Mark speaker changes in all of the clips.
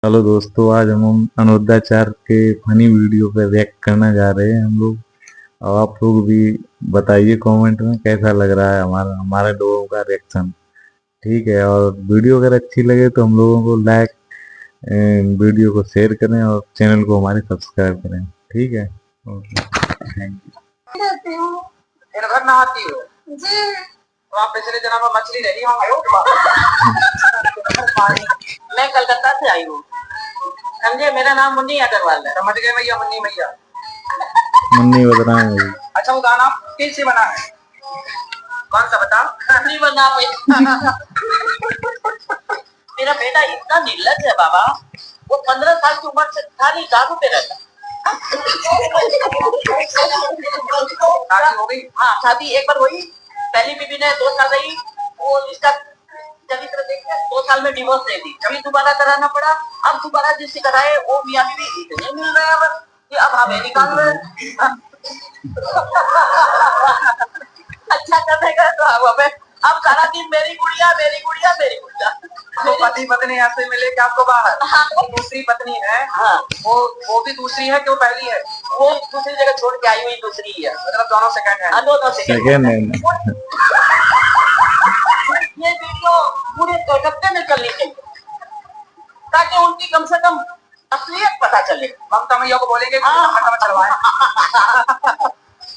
Speaker 1: Hello दोस्तों, आज हम अनोदाचार के फनी वीडियो पे रिएक्ट करने जा रहे हैं हम लोग। और आप लोग भी बताइए कमेंट में कैसा लग रहा है हमारा हमारे लोगों का रिएक्शन। ठीक है, और वीडियो अगर अच्छी लगे तो हम लोगों को लाइक, वीडियो को शेयर करें और चैनल को हमारे सब्सक्राइब करें। ठीक है, ओके, थैंक यू।
Speaker 2: दिन भर नहाती हो जी। तो आप पिछले जन्म में मछली नहीं हो। मैं कलकत्ता से आई हूँ, समझे। मेरा नाम मुन्नी अग्रवाल है। समझ गए भैया, मुन्नी भैया।
Speaker 1: मुन्नी बदनाम हुई।
Speaker 2: अच्छा, वो गाना किससे बना है? कौन सा बता? नहीं बना मेरा बेटा इतना निर्लज है बाबा। वो 15 साल की उम्र से खाली दारू पे रहता। शादी हो गई? हाँ, शादी एक बार हुई। पहली बीवी ने 2 साल रही, वो इसका चरित्र देख के 2 साल में डिवोर्स दे दी। कभी दोबारा कराना पड़ा। अब दोबारा जिससे कराए वो मियाँ बीवी इतने मिल रहे हैं कि अब हमें निकाल रहे। अच्छा करेगा तो हमें अब सारा दिन मेरी गुड़िया मेरी गुड़िया मेरी गुड़िया। तो पति पत्नी ऐसे मिले कि आपको बाहर। हाँ। वो दूसरी पत्नी है। हाँ। वो भी दूसरी है कि वो पहली है? वो दूसरी जगह छोड़ के आई हुई दूसरी ही है। मतलब दोनों सेकंड है। दोनों सेकंड है। ये वीडियो पूरे कलकत्ते में चलनी चाहिए ताकि उनकी कम से कम असलियत पता चले। ममता मैया को बोलेंगे चलवाए।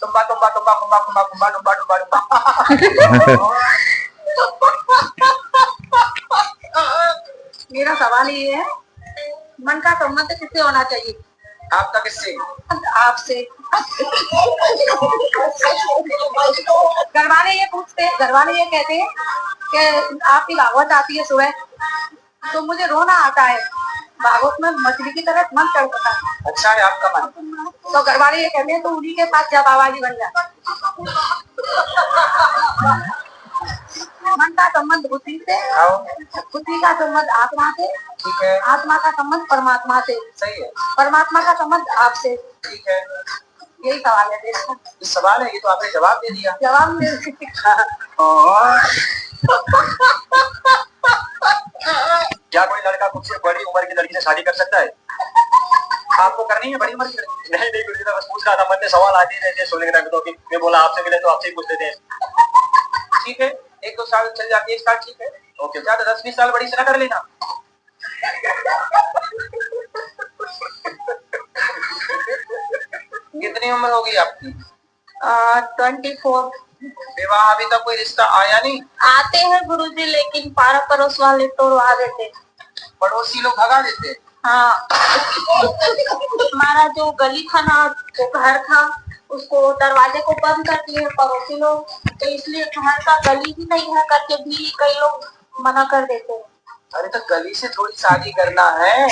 Speaker 2: तुम्बा तुम्बा तुम्बा तुम्बा तुम्बा तुम्बा तुम्बा तुम्बा तुम्बा। मेरा सवाल ये है, मन का संबंध किससे होना चाहिए? आपका किससे? आपसे। घरवाले ये पूछते, घरवाले ये कहते हैं कि आपकी भागवत आती है सुबह तो मुझे रोना आता है। भागवत में मछली की तरह मन चढ़ता है। अच्छा है आपका मन। तो घरवाले ये कहते हैं तो उन्हीं के पास जब आवाजी बन जाए। मन का संबंध बुद्धि से, बुद्धि का संबंध आत्मा से, ठीक है। आत्मा का संबंध परमात्मा से, सही है। परमात्मा का संबंध आपसे, ठीक है। यही सवाल है। देखो ये सवाल है, ये तो आपने जवाब दे दिया। जवाब दे क्या कोई लड़का मुझसे बड़ी उम्र की लड़की से शादी कर सकता है? आपको करनी है बड़ी उम्र की लड़की? नहीं नहीं गुरुजी, बस पूछ रहा था। मन में सवाल आते ही रहते सुनने रख दो कि मैं बोला आपसे मिले तो आपसे ही पूछ लेते हैं। ठीक है, 1-2 साल चल जाती है, 1 साल ठीक है। ओके, ज्यादा 10-20 साल बड़ी से ना कर लेना। कितनी उम्र होगी आपकी? 24। विवाह अभी तक कोई रिश्ता आया नहीं? आते हैं गुरुजी, लेकिन पारा पड़ोस वाले तोड़वा देते। पड़ोसी लोग भगा देते? हाँ। हमारा जो गली था ना, जो घर था, उसको दरवाजे को बंद कर दिए पड़ोसी लोग। तो इसलिए घर का गली ही नहीं है करके भी कई लोग मना कर देते हैं। अरे तो गली से थोड़ी शादी करना है।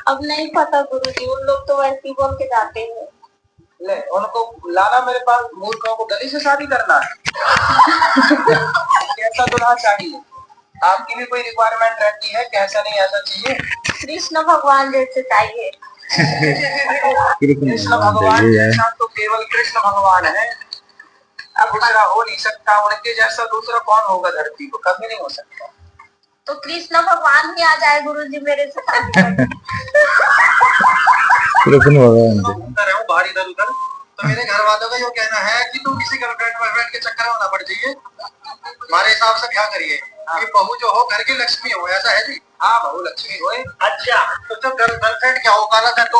Speaker 2: अब नहीं पता गुरुजी, उन लोग तो वैसे ही बोल के जाते हैं। ले उनको लाना मेरे पास। मूर्खों को गली से शादी करना है? कैसा दूल्हा चाहिए? आपकी भी कोई रिक्वायरमेंट रहती है? कैसा नहीं ऐसा चाहिए? कृष्ण भगवान जैसे चाहिए। कृष्ण भगवान जैसा तो केवल कृष्ण भगवान है। अब दूसरा हो नहीं सकता। उनके जैसा दूसरा कौन होगा धरती को? कभी नहीं हो सकता। तो कृष्ण भगवान ही आ जाए गुरुजी मेरे से शादी करने।
Speaker 1: कृष्ण भगवान
Speaker 2: बाहर इधर उधर। तो मेरे घर वालों का ये कहना है कि तू किसी गर्लफ्रेंड वर्लफ्रेंड के चक्कर में ना पड़ जाइए। हमारे हिसाब से क्या करिए कि बहू जो हो घर की लक्ष्मी हो। ऐसा है जी? हाँ, बहू लक्ष्मी हो। अच्छा, तो जब गर्लफ्रेंड क्या होगा ना तो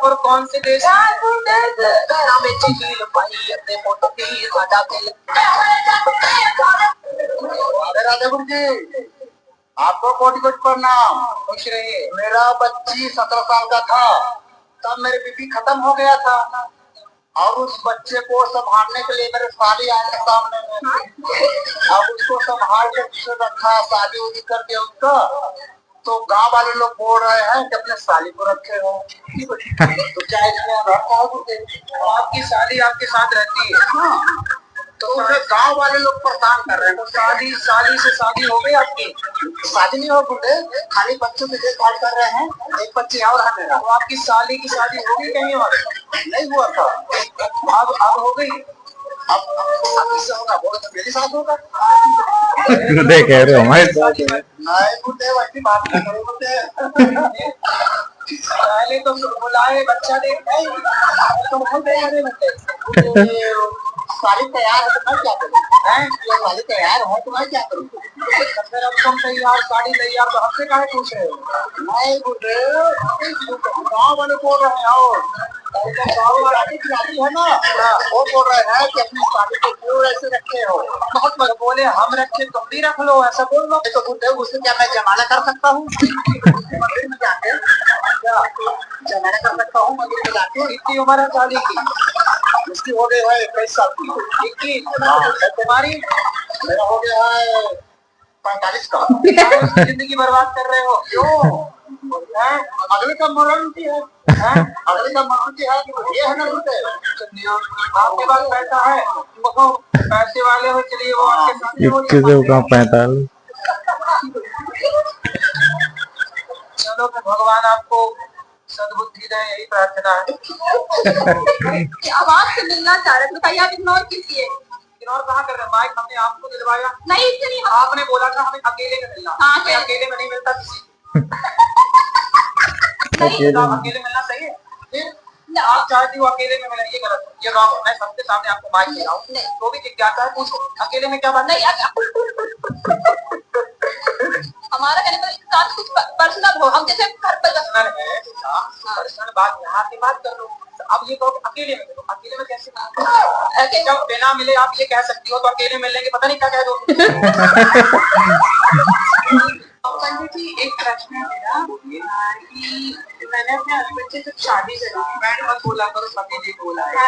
Speaker 2: और कौन से देश? राधा गुरु जी, आपको कोटि कोटि प्रणाम। खुश रहिए। मेरा बच्ची 17 साल का था तब मेरी बीवी खत्म हो गया था। और उस बच्चे को संभालने के लिए मेरे साली आए सामने में। अब उसको संभाल के रखा, शादी उदी करके उसका। तो गांव वाले लोग बोल रहे हैं कि अपने साली को रखे हो। तो क्या इसमें आपकी साली आपके साथ रहती है? हाँ। तो उसे गांव वाले लोग परेशान कर रहे हैं। तो साली से शादी हो गई आपकी? शादी नहीं हो बुढ़े, खाली बच्चों की देखभाल कर रहे हैं। एक बच्चे और है मेरा। तो आपकी साली की शादी हो गई कहीं और? नहीं हुआ था। अब हो गई। अब किससे होगा? बोलो तो मेरे साथ होगा।
Speaker 1: गुड्डे कह रहे हो हमारे साथ है।
Speaker 2: नहीं गुड्डे वैसी बात नहीं करो गुड्डे। पहले तो बुलाए बच्चा देख नहीं तो बोलते अरे बच्चे सारी तैयार है तो मैं क्या करूँ? हैं ये सारी तैयार है तो मैं क्या करूँ? तो फिर अब तुम तैयार साड़ी तैयार तो हमसे काहे पूछ रहे हो? नहीं गुड्डे गाँव वाले बोल रहे हैं और गाँव वाला की खिलाड़ी है ना वो बोल रहे हैं कि अपनी साड़ी को क्यों ऐसे रखे हो? बहुत मत बोले हम रखे तुम भी रख लो ऐसा बोल लो। तो गुड्डे उससे क्या मैं जमाना कर सकता हूँ? मंदिर में जाके जमाना कर सकता हूँ मंदिर में जाके। इतनी उम्र है शादी की उसकी हो गई है 21 साल की। 21 तुम्हारी मेरा हो गया है 45 का। जिंदगी बर्बाद कर रहे हो क्यों? अगले का मरण की है अगले का मरण की है कि ये है ना गुड्डे आपके पास पैसा है वो पैसे वाले हो चलिए वो आपके साथ
Speaker 1: 21 का 45।
Speaker 2: चलो फिर भगवान आपको सद्बुद्धि दे यही प्रार्थना है।
Speaker 3: आवाज से मिलना चाह रहे थे बताइए आप इग्नोर कीजिए।
Speaker 2: इग्नोर कहाँ कर रहे हैं? माइक हमने आपको दिलवाया
Speaker 3: नहीं इससे नहीं
Speaker 2: आपने बोला था हमें अकेले में मिलना।
Speaker 3: हाँ,
Speaker 2: मैं अकेले में नहीं मिलता किसी
Speaker 1: अकेले
Speaker 2: आप अकेले मिलना सही है फिर आप चाहती हो अकेले में मिलना ये गलत है ये रॉन्ग है। मैं सबके सामने आपको माइक दे रहा हूँ तो भी जिज्ञासा है पूछो अकेले में क्या बात
Speaker 3: नहीं हमारा कहने का साथ कुछ पर्सनल हो हम जैसे घर पर
Speaker 2: पर्सनल है पर्सनल बात यहाँ की बात कर लो। अब ये कहो अकेले में मिलो अकेले में कैसे जब बिना मिले आप ये कह सकती हो तो अकेले मिल लेंगे पता नहीं क्या कह दो।
Speaker 3: पंडित जी एक प्रश्न है मेरा कि मैंने अपने हस्बैंड से जब शादी करी
Speaker 2: मैंने मत बोला करो सभी जी बोला है।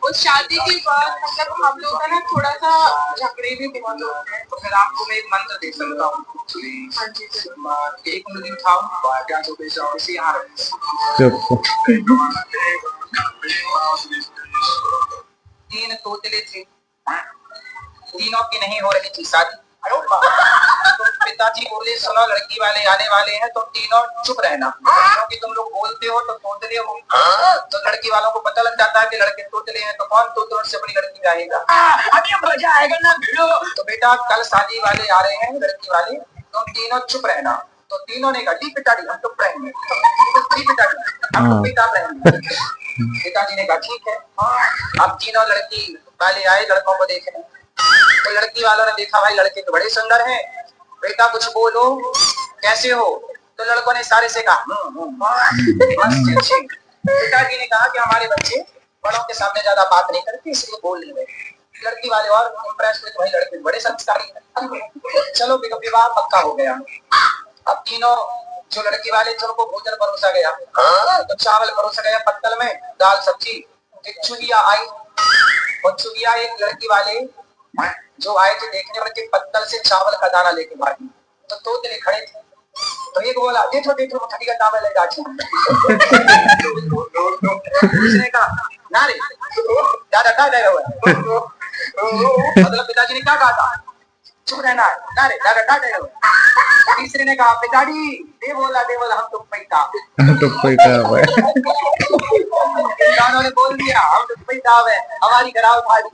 Speaker 3: उस शादी के बाद मतलब हम लोग का ना थोड़ा सा झगड़े भी बहुत होते हैं।
Speaker 2: तो फिर आपको मैं एक मंत्र दे सकता हूँ।
Speaker 3: हाँ जी सर
Speaker 2: एक उंगली उठाओ इसे यहाँ रखो।
Speaker 1: चुप।
Speaker 2: 3 तोतले थे तीनों की नहीं हो रही थी शादी। तो पिताजी बोले सुनो लड़की वाले आने वाले हैं तुम तीनों चुप रहना क्योंकि तुम लोग बोलते हो तो तोतले हो तो लड़की वालों को पता लग जाता है कि लड़के तोतले हैं तो कौन तोतलों से अपनी लड़की जाएगा।
Speaker 3: अभी मजा आएगा ना भिड़ो।
Speaker 2: तो बेटा कल शादी वाले आ रहे हैं लड़की वाले तुम तीनों चुप रहना। तो तीनों ने कहा डी पिताजी हम चुप रहेंगे डी पिताजी हम चुप रहेंगे। पिताजी ने कहा ठीक है। अब तीनों लड़की वाले आए लड़कों को देखने तो लड़की वालों ने देखा भाई लड़के तो बड़े सुंदर हैं बेटा कुछ बोलो कैसे हो? तो लड़कों ने सारे से कहा पिताजी ने कहा कि हमारे बच्चे बड़ों के सामने ज्यादा बात नहीं करते इसलिए बोल नहीं रहे। लड़की वाले और इम्प्रेस हुए भाई लड़के बड़े संस्कारी हैं। चलो विवाह पक्का हो गया। अब तीनों जो लड़की वाले थे उनको भोजन परोसा गया तो चावल परोसा गया पत्तल में दाल सब्जी। एक चुगिया आई और चुगिया एक लड़की वाले जो आए थे देखने वाले पत्तल से चावल का दाना लेके भागी तो तोतले खड़े थे तो एक बोला देखो देखो ठगी का चावल है गाची। उसने कहा ना रे दादा क्या कह रहे हो? मतलब पिताजी ने क्या कहा था चुप रहना है ना रे दादा क्या कह रहे हो? तीसरे ने कहा पिताजी दे बोला हम तो पैसा ने बोल दिया हम तो पैसा है हमारी कराओ भाड़ी।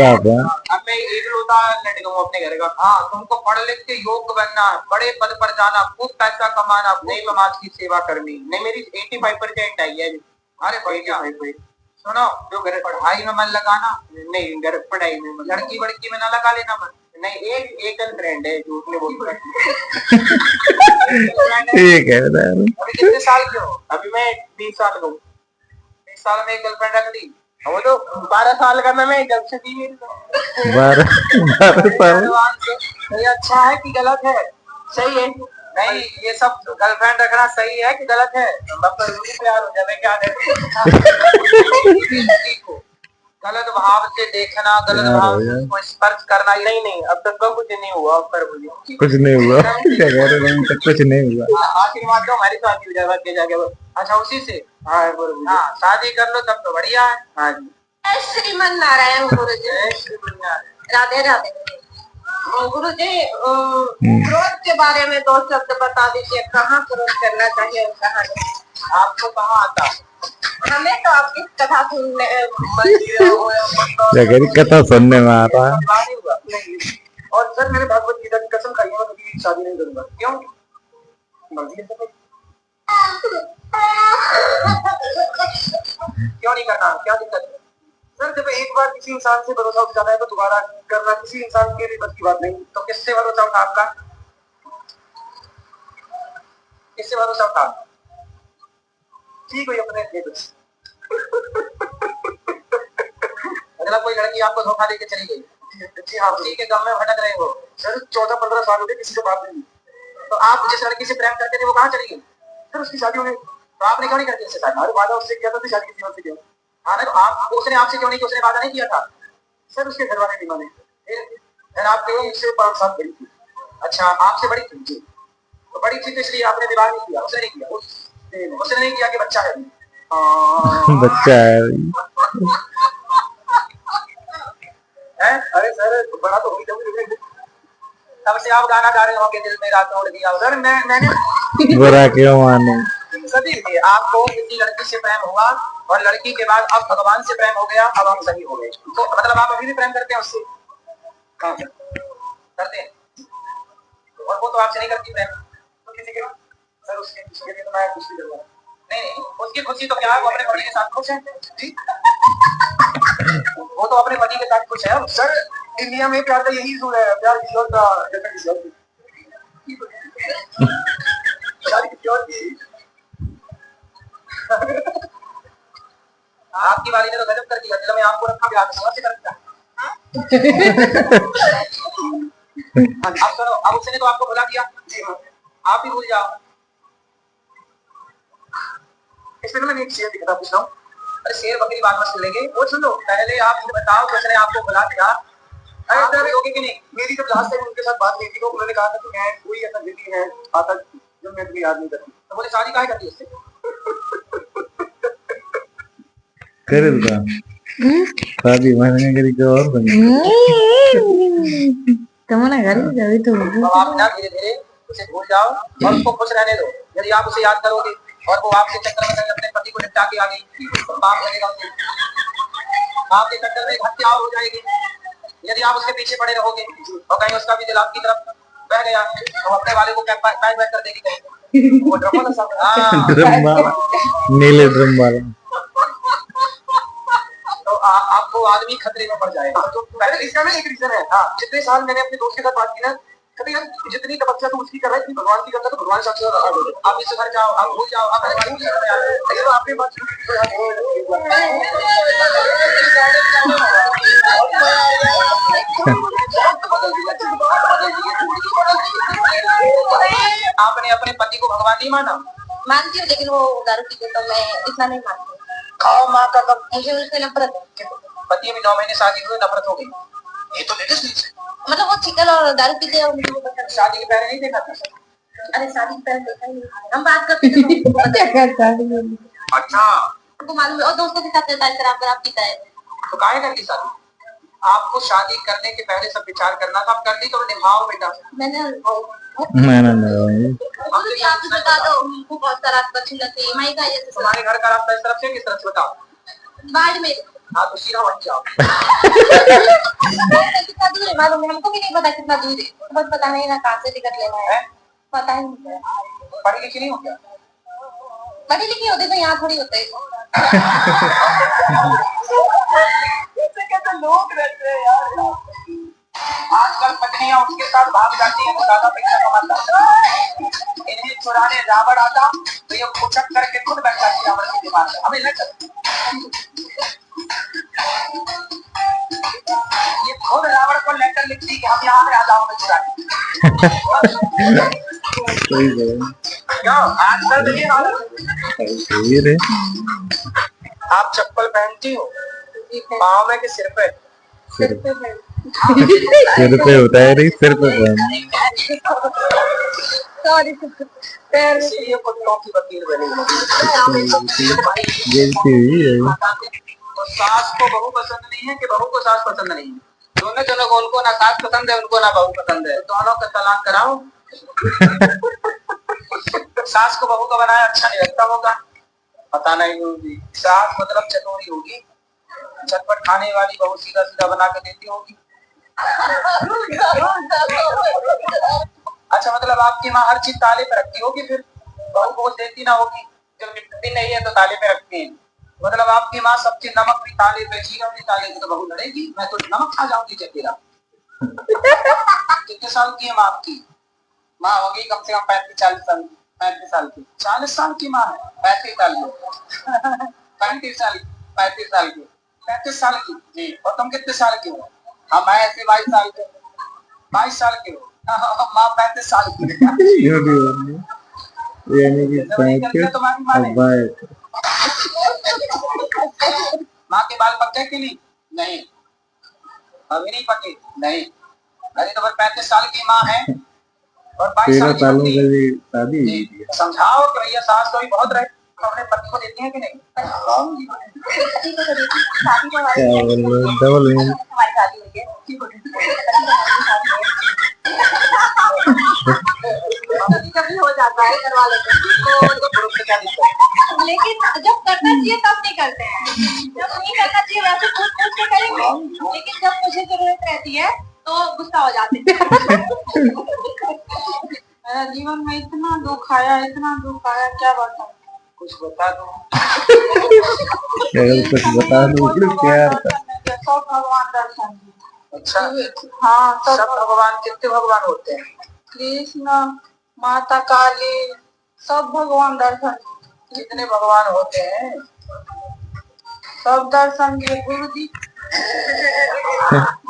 Speaker 2: अब मैं एक लोटा लट गया अपने घर का। हाँ तुमको पढ़ लिख के योग्य बनना बड़े पद पर जाना खूब पैसा कमाना नहीं समाज की सेवा करनी। नहीं मेरी 85% आई है। अरे भाई क्या है भाई सुनो जो घर पढ़ाई में मन लगाना नहीं घर पढ़ाई में लड़की बड़की में ना लगा लेना मन नहीं एक गर्लफ्रेंड है झूठ में बोल
Speaker 1: ठीक है।
Speaker 2: अभी कितने साल के हो? अभी मैं 20 साल का हूँ। 20 साल में एक गर्लफ्रेंड रख ली वो तो 12 साल का मैं जब से दी
Speaker 1: 12 साल।
Speaker 2: ये अच्छा है कि गलत है? सही है नहीं ये सब गर्लफ्रेंड रखना सही है कि गलत है? प्यार हो जाए क्या गलत भाव से देखना गलत भाव से स्पर्श करना नहीं अब तक का कुछ नहीं हुआ पर
Speaker 1: कुछ नहीं हुआ क्या कह रहे हैं? कुछ नहीं हुआ।
Speaker 2: आशीर्वाद दो हमारी शादी हो जाए जाके अच्छा उसी से हाँ शादी कर लो तब तो बढ़िया है। हाँ जी
Speaker 3: श्रीमन नारायण गुरु जी राधे राधे। गुरु जी क्रोध के बारे में 2 शब्द बता दीजिए कहाँ क्रोध करना चाहिए और कहाँ नहीं।
Speaker 2: आपको कहाँ आता
Speaker 3: हमें तो आपकी कथा सुनने
Speaker 1: क्या कह रही कथा सुनने में आ रहा है।
Speaker 2: नहीं। और सर मैंने भगवत गीता की कसम खाई है, मैं कभी शादी नहीं करूंगा। क्यों? मर्जी है सर। क्यों नहीं करना, क्या दिक्कत है? सर जब एक बार किसी इंसान से भरोसा उठ जाता है तो दोबारा करना किसी इंसान के लिए बस की बात नहीं। तो किससे भरोसा उठा आपका? किससे भरोसा उठा? ठीक हुई अपने कुछ मतलब कोई लड़की आपको धोखा देके चली गई, जी हाँ, ठीक है, गम में भटक रहे हो सर, 14-15 साल हो गए किसी से बात नहीं। तो आप जिस लड़की से प्रेम करते थे वो कहाँ चली गई? सर उसकी शादी हो गई। तो आपने क्यों नहीं करती उससे शादी? वादा उससे किया था, शादी किसी और से क्यों? हाँ ना, तो आप उसने आपसे क्यों नहीं किया? उसने वादा नहीं किया था सर, उसके घर वाले नहीं माने। फिर आपके मुझसे 5 साल बड़ी थी। अच्छा, आपसे बड़ी थी जी, तो बड़ी थी तो इसलिए आपने विवाह नहीं किया, उसने नहीं किया, उसने नहीं किया कि बच्चा है
Speaker 1: बच्चा है।
Speaker 2: अरे सर बड़ा तो हो गया, तब से आप गाना गा रहे होंगे दिल मेरा तोड़ दिया। सर मैंने
Speaker 1: बुरा क्यों मानो।
Speaker 2: सभी लिए आपको किसी लड़की से प्रेम हुआ और लड़की के बाद अब भगवान से प्रेम हो गया, अब हम सही हो गए, तो मतलब आप अभी भी प्रेम करते हैं उससे? कहाँ करते हैं? और वो तो आपसे नहीं करती प्रेम, तो किसी के? सर उसके लिए तो मैं कुछ भी करूँगा। नहीं, उसकी खुशी तो क्या है, वो अपने पति के साथ खुश है जी। वो तो अपने पति के साथ खुश है सर। इंडिया में प्यार का यही सूल है, प्यार किसी और का जैसा किसी और की। आपकी वाली ने तो गजब कर दिया, दिल में आपको रखा, प्यार समझ से करता है। अब सुनो, अब उसने तो आपको भुला दिया जी हाँ, आप भी भूल जाओ। इसमें मैं एक शेर दिखता पूछ रहा हूँ। अरे शेर बकरी बात मत सुनेंगे, वो सुनो, पहले आप बताओ उसने आपको भुला दिया, अरे सर लोगे कि नहीं? मेरी जब लास्ट टाइम उनके साथ बात हुई थी तो उन्होंने कहा था कि मैं कोई ऐसा दिल्ली है आता जो मैं तुम्हें याद नहीं करती, तो बोले शादी काहे करती उससे?
Speaker 1: करेगा शादी मैंने करी तो और बनी
Speaker 3: कमला करी अभी तो
Speaker 2: आप ना धीरे धीरे उसे भूल जाओ और उसको खुश रहने दो। यदि आप उसे याद करोगे और वो आपके चक्कर में अपने पति को निपटा के आ गई तो पाप लगेगा उसे, आपके चक्कर में हत्या हो जाएगी। यदि आप उसके पीछे पड़े रहोगे और कहीं उसका भी दिल आपकी तरफ बह गया तो अपने वाले को पैक कर देगी कहीं। वो ड्रम वाला सब,
Speaker 1: ड्रम वाला, नीले ड्रम वाला,
Speaker 2: तो आपको आदमी खतरे में पड़ जाएगा। तो पहले इसका ना एक रीजन है, हाँ, जितने साल मैंने अपने दोस्त के साथ बात की ना, कभी यार जितनी तपस्या तुम उसकी कर रहे थे भगवान की करता तो भगवान साक्षात आप इससे घर जाओ, आप भूल जाओ, आप आपने बात आपने अपने पति को भगवान नहीं माना?
Speaker 3: मानती हूँ, लेकिन वो दारू पीते तो मैं इतना नहीं मानती।
Speaker 2: खाओ माँ का कब,
Speaker 3: मुझे उससे नफरत है।
Speaker 2: पति अभी 9 महीने शादी हुए नफरत हो गई, ये तो लेटेस्ट न्यूज़ है।
Speaker 3: मतलब वो चिकन और दारू पीते हैं, मुझे वो पता नहीं।
Speaker 2: शादी के पहले नहीं देखा था?
Speaker 3: अरे शादी के पहले देखा ही नहीं, हम बात करते थे क्या करता है।
Speaker 2: अच्छा,
Speaker 3: तुमको मालूम है, और दोस्तों के साथ रहता है, शराब पीता है,
Speaker 2: तो काहे कर ली शादी? आपको शादी करने के पहले सब विचार करना था, आप कर ली तो निभाओ बेटा।
Speaker 3: मैंने
Speaker 2: आप
Speaker 3: बता दो, हमको बहुत सारा अच्छी लगती है। माई का ये
Speaker 2: तुम्हारे घर का रास्ता इस तरफ से किस तरफ से बताओ?
Speaker 3: बाढ़ में।
Speaker 2: हाँ तो सीधा वहीं जाओ।
Speaker 3: कितना दूर है मालूम है? हमको भी नहीं पता कितना दूर है, बस पता नहीं ना कहाँ से टिकट लेना है, पता ही नहीं।
Speaker 2: पढ़ी लिखी नहीं हो क्या?
Speaker 3: पढ़ी लिखी होती तो यहाँ थोड़ी होते।
Speaker 2: लोग रहते हैं यार, आजकल पत्नियां उसके साथ भाग जाती हैं तो ज्यादा पैसा कमाता है। इन्हें चुराने रावण आता तो ये फुचक करके खुद बैठा थी रावण की दीवार पे, हमें न चलती। ये खुद रावण को लेटर लिखती कि हम यहाँ पे आ जाओ मैं चुराने। क्यों आजकल देखिए आप चप्पल पहनती हो पाँव में कि सिर पे?
Speaker 1: सिर पे होता है, नहीं सिर पे
Speaker 2: इसलिए कुत्तों की वकील बनी। तो सास को बहू पसंद नहीं है कि बहू को सास पसंद नहीं है? दोनों जनों को, उनको ना सास पसंद है उनको ना बहू पसंद है, दोनों का तलाक कराओ। सास को बहू का बनाया अच्छा नहीं लगता होगा, पता नहीं होगी। सास मतलब चतुरी होगी, झटपट खाने वाली बहू सीधा सीधा बना के देती होगी। अच्छा मतलब आपकी माँ हर चीज ताले पे रखती होगी, फिर बहू को देती ना होगी। जब भी नहीं है तो ताले पे रखती है। मतलब आपकी माँ सब चीज, नमक भी ताले पे, जीरा भी ताले पे, तो बहू लड़ेगी मैं तो नमक खा जाऊंगी चकेरा। कितने साल की है माँ आपकी? माँ होगी कम से कम 35-40 साल की। 35 साल की, 40 साल की माँ है। 35 साल की। 35 साल, 35 साल की, 35 साल की जी। और तुम कितने साल की हो? हम ऐसे 22 साल के। 22 साल के हो। माँ 35 साल की है।
Speaker 1: यानी कि
Speaker 2: नहीं करती तुम्हारी माँ ने?
Speaker 1: 35
Speaker 2: माँ के बाल पक गए कि नहीं? नहीं, अभी नहीं पके। नहीं, अरे तो 35 साल की माँ है और 22
Speaker 1: 13
Speaker 2: साल
Speaker 1: सालों
Speaker 2: की
Speaker 1: का भी शादी हुई
Speaker 2: जी।
Speaker 1: थी।
Speaker 2: समझाओ कि भैया सास तो भी बहुत रहे, अपने पति को देती है कि नहीं?
Speaker 1: क्या बोल रहे हो? Double meaning.
Speaker 3: हमारी शादी हुई है। कभी हो जाता है घर वालों को, लेकिन जब करना चाहिए तब नहीं करते हैं। जब नहीं करना चाहिए वैसे पूछ पूछ के करेंगे, लेकिन जब मुझे जरूरत रहती है तो गुस्सा हो जाते हैं। मेरा जीवन में इतना दुख आया, इतना दुख आया, क्या बताऊं।
Speaker 2: कुछ बता दो।
Speaker 1: अगर कुछ बता दो प्यार का।
Speaker 3: सब भगवान दर्शन दिए।
Speaker 2: अच्छा
Speaker 3: हाँ,
Speaker 2: सब भगवान, कितने भगवान होते हैं?
Speaker 3: कृष्ण, माता काली, सब भगवान दर्शन।
Speaker 2: कितने भगवान होते हैं?
Speaker 3: सब दर्शन दिए गुरु जी।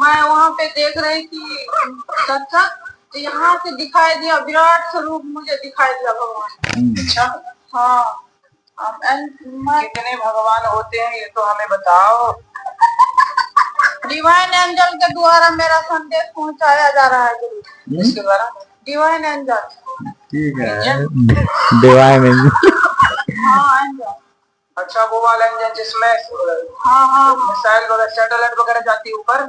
Speaker 3: मैं वहाँ पे देख रही थी सत्संग, तो यहाँ से दिखाई दिया विराट स्वरूप, मुझे दिखाई दिया भगवान।
Speaker 2: अच्छा
Speaker 3: हाँ,
Speaker 2: कितने भगवान होते हैं ये तो हमें बताओ।
Speaker 3: डिवाइन एंजल के द्वारा मेरा संदेश पहुँचाया जा रहा है गुरु।
Speaker 2: इसके द्वारा?
Speaker 3: Divine angel.
Speaker 1: ठीक है, डिवाइन एंजल।
Speaker 3: हाँ एंजल।
Speaker 2: अच्छा वो वाला इंजन जिसमें
Speaker 3: हाँ
Speaker 2: मिसाइल वगैरह, सैटेलाइट वगैरह जाती है ऊपर।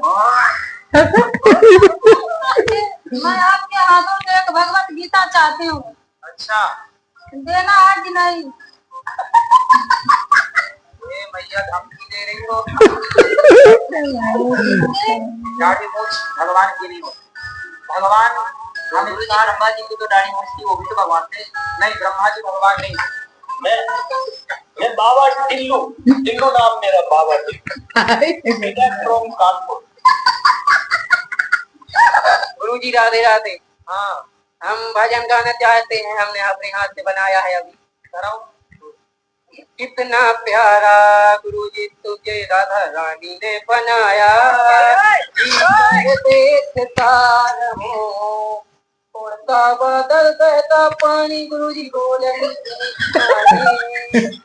Speaker 3: मैं आपके हाथों से एक भगवत गीता चाहती हूँ।
Speaker 2: अच्छा
Speaker 3: देना आज नहीं।
Speaker 2: ये भैया धमकी दे रही हो। दाढ़ी मूछ भगवान की नहीं हो। भगवान हम इंसान, ब्रह्मा जी की तो दाढ़ी मूछ थी, वो भी तो भगवान थे। नहीं, ब्रह्मा जी भगवान नहीं। मैं बाबा टिल्लू, टिल्लू नाम मेरा, बाबा टिल्लू फ्रॉम कानपुर। गुरु जी राधे राधे। हाँ, हम भजन गाना चाहते हैं, हमने अपने हाथ से बनाया है, अभी कराओ। कितना प्यारा गुरु जी तुझे राधा रानी ने बनाया, देखता रहूं उड़ता बादल बहता पानी, गुरु जी बोले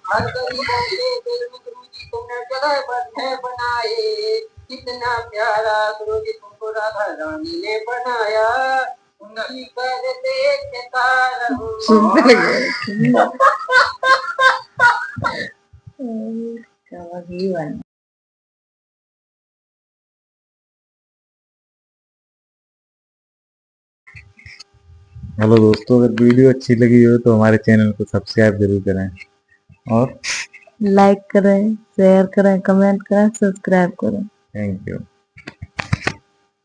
Speaker 2: हर गरीबों के दिल में गुरु जी तुमने जगह बंधे बनाए। कितना प्यारा गुरु जी तुमको राधा रानी ने बनाया, उंगली पर देखता रहूं।
Speaker 1: हेलो दोस्तों, अगर वीडियो अच्छी लगी हो तो हमारे चैनल को सब्सक्राइब जरूर करें और
Speaker 4: लाइक करें, शेयर करें, कमेंट करें, सब्सक्राइब करें।
Speaker 1: Thank you.